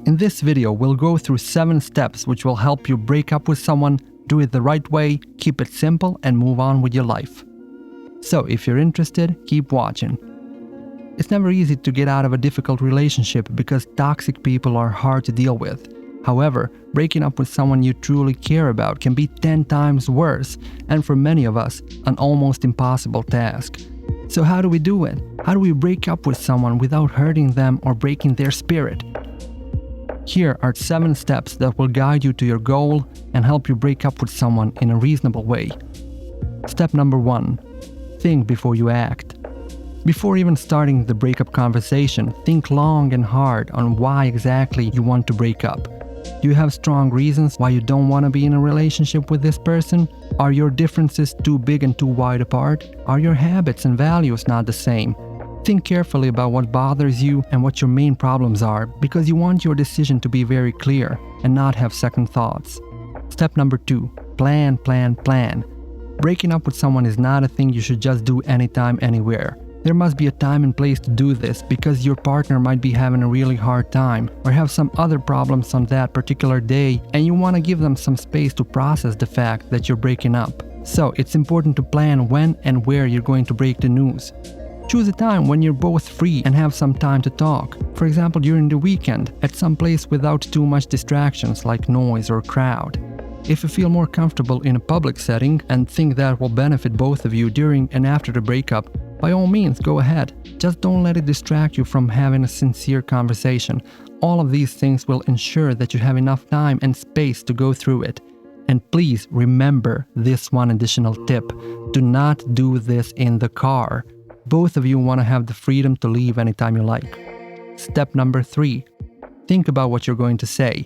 In this video, we'll go through 7 steps which will help you break up with someone, do it the right way, keep it simple, and move on with your life. So if you're interested, keep watching. It's never easy to get out of a difficult relationship because toxic people are hard to deal with. However, breaking up with someone you truly care about can be 10 times worse, and for many of us, an almost impossible task. So how do we do it? How do we break up with someone without hurting them or breaking their spirit? Here are 7 steps that will guide you to your goal and help you break up with someone in a reasonable way. Step number 1. Think before you act. Before even starting the breakup conversation, think long and hard on why exactly you want to break up. Do you have strong reasons why you don't want to be in a relationship with this person? Are your differences too big and too wide apart? Are your habits and values not the same? Think carefully about what bothers you and what your main problems are, because you want your decision to be very clear and not have second thoughts. Step number 2. Plan. Breaking up with someone is not a thing you should just do anytime, anywhere. There must be a time and place to do this because your partner might be having a really hard time or have some other problems on that particular day, and you want to give them some space to process the fact that you're breaking up. So it's important to plan when and where you're going to break the news. Choose a time when you're both free and have some time to talk. For example, during the weekend, at some place without too much distractions like noise or crowd. If you feel more comfortable in a public setting and think that will benefit both of you during and after the breakup, by all means, go ahead. Just don't let it distract you from having a sincere conversation. All of these things will ensure that you have enough time and space to go through it. And please remember this one additional tip. Do not do this in the car. Both of you want to have the freedom to leave anytime you like. Step number 3. Think about what you're going to say.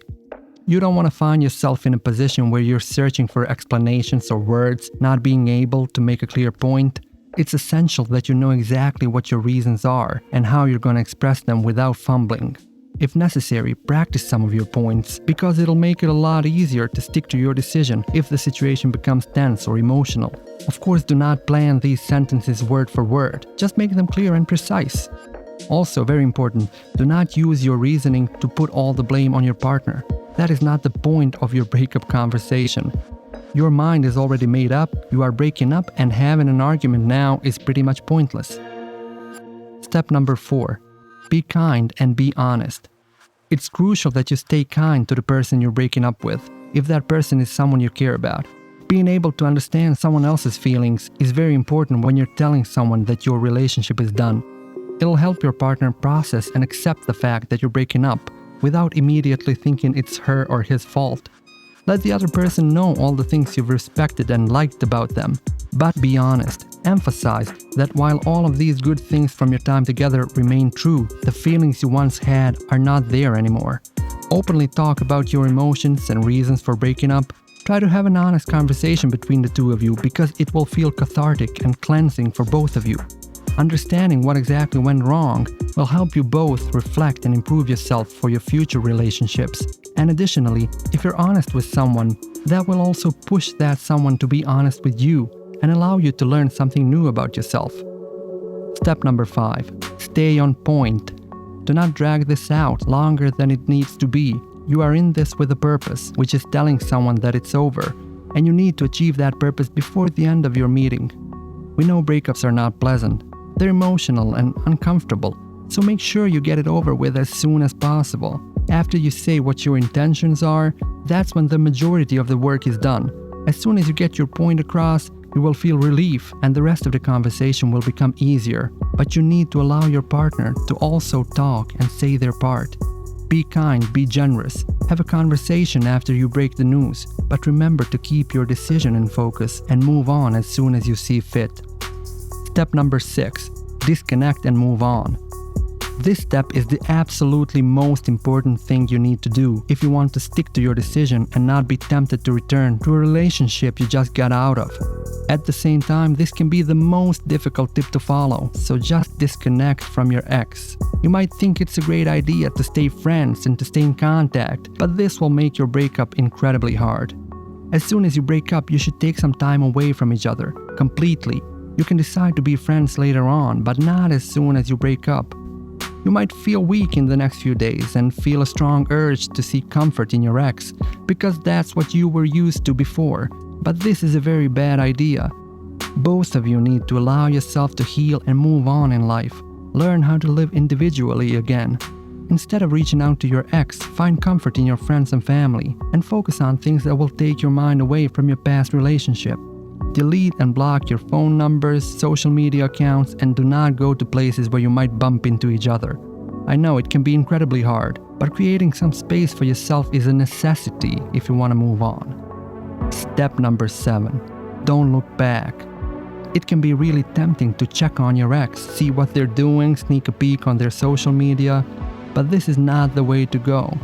You don't want to find yourself in a position where you're searching for explanations or words, not being able to make a clear point. It's essential that you know exactly what your reasons are and how you're going to express them without fumbling. If necessary, practice some of your points, because it'll make it a lot easier to stick to your decision if the situation becomes tense or emotional. Of course, do not plan these sentences word for word, just make them clear and precise. Also, very important, do not use your reasoning to put all the blame on your partner. That is not the point of your breakup conversation. Your mind is already made up, you are breaking up, and having an argument now is pretty much pointless. Step number 4. Be kind and be honest. It's crucial that you stay kind to the person you're breaking up with, if that person is someone you care about. Being able to understand someone else's feelings is very important when you're telling someone that your relationship is done. It'll help your partner process and accept the fact that you're breaking up, without immediately thinking it's her or his fault. Let the other person know all the things you've respected and liked about them. But be honest. Emphasize that while all of these good things from your time together remain true, the feelings you once had are not there anymore. Openly talk about your emotions and reasons for breaking up. Try to have an honest conversation between the two of you because it will feel cathartic and cleansing for both of you. Understanding what exactly went wrong will help you both reflect and improve yourself for your future relationships. And additionally, if you're honest with someone, that will also push that someone to be honest with you and allow you to learn something new about yourself. Step number 5. Stay on point. Do not drag this out longer than it needs to be. You are in this with a purpose, which is telling someone that it's over, and you need to achieve that purpose before the end of your meeting. We know breakups are not pleasant. They're emotional and uncomfortable, so make sure you get it over with as soon as possible. After you say what your intentions are, that's when the majority of the work is done. As soon as you get your point across, you will feel relief and the rest of the conversation will become easier. But you need to allow your partner to also talk and say their part. Be kind, be generous. Have a conversation after you break the news, but remember to keep your decision in focus and move on as soon as you see fit. Step number 6. Disconnect and move on. This step is the absolutely most important thing you need to do if you want to stick to your decision and not be tempted to return to a relationship you just got out of. At the same time, this can be the most difficult tip to follow, so just disconnect from your ex. You might think it's a great idea to stay friends and to stay in contact, but this will make your breakup incredibly hard. As soon as you break up, you should take some time away from each other, completely. You can decide to be friends later on, but not as soon as you break up. You might feel weak in the next few days and feel a strong urge to seek comfort in your ex, because that's what you were used to before. But this is a very bad idea. Both of you need to allow yourself to heal and move on in life. Learn how to live individually again. Instead of reaching out to your ex, find comfort in your friends and family, and focus on things that will take your mind away from your past relationship. Delete and block your phone numbers, social media accounts, and do not go to places where you might bump into each other. I know it can be incredibly hard, but creating some space for yourself is a necessity if you want to move on. Step number 7. Don't look back. It can be really tempting to check on your ex, see what they're doing, sneak a peek on their social media, but this is not the way to go.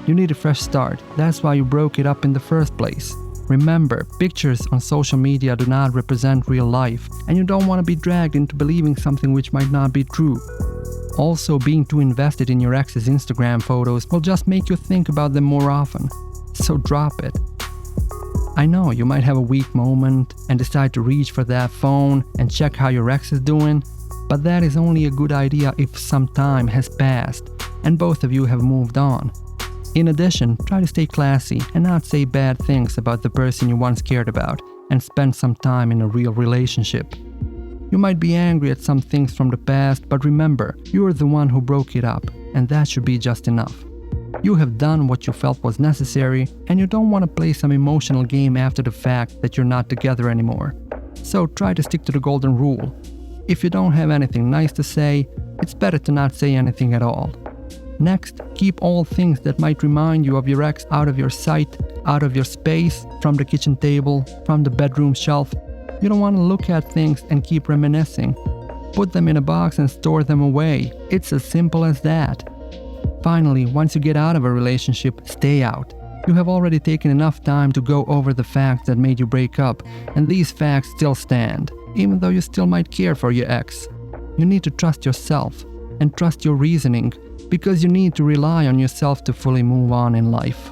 You need a fresh start. That's why you broke it up in the first place. Remember, pictures on social media do not represent real life, and you don't want to be dragged into believing something which might not be true. Also, being too invested in your ex's Instagram photos will just make you think about them more often. So drop it. I know you might have a weak moment and decide to reach for that phone and check how your ex is doing, but that is only a good idea if some time has passed and both of you have moved on. In addition, try to stay classy and not say bad things about the person you once cared about, and spend some time in a real relationship. You might be angry at some things from the past, but remember, you are the one who broke it up, and that should be just enough. You have done what you felt was necessary, and you don't want to play some emotional game after the fact that you're not together anymore. So try to stick to the golden rule. If you don't have anything nice to say, it's better to not say anything at all. Next, keep all things that might remind you of your ex out of your sight, out of your space, from the kitchen table, from the bedroom shelf. You don't want to look at things and keep reminiscing. Put them in a box and store them away. It's as simple as that. Finally, once you get out of a relationship, stay out. You have already taken enough time to go over the facts that made you break up, and these facts still stand, even though you still might care for your ex. You need to trust yourself and trust your reasoning, because you need to rely on yourself to fully move on in life.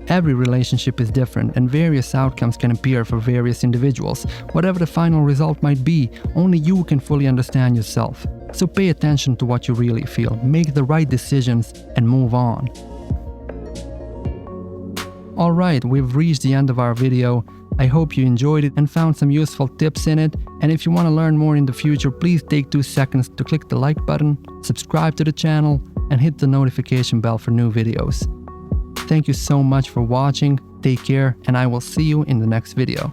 Every relationship is different, and various outcomes can appear for various individuals. Whatever the final result might be, only you can fully understand yourself. So pay attention to what you really feel, make the right decisions, and move on. Alright, we've reached the end of our video. I hope you enjoyed it and found some useful tips in it. And if you want to learn more in the future, please take 2 seconds to click the like button, subscribe to the channel, and hit the notification bell for new videos. Thank you so much for watching, take care, and I will see you in the next video.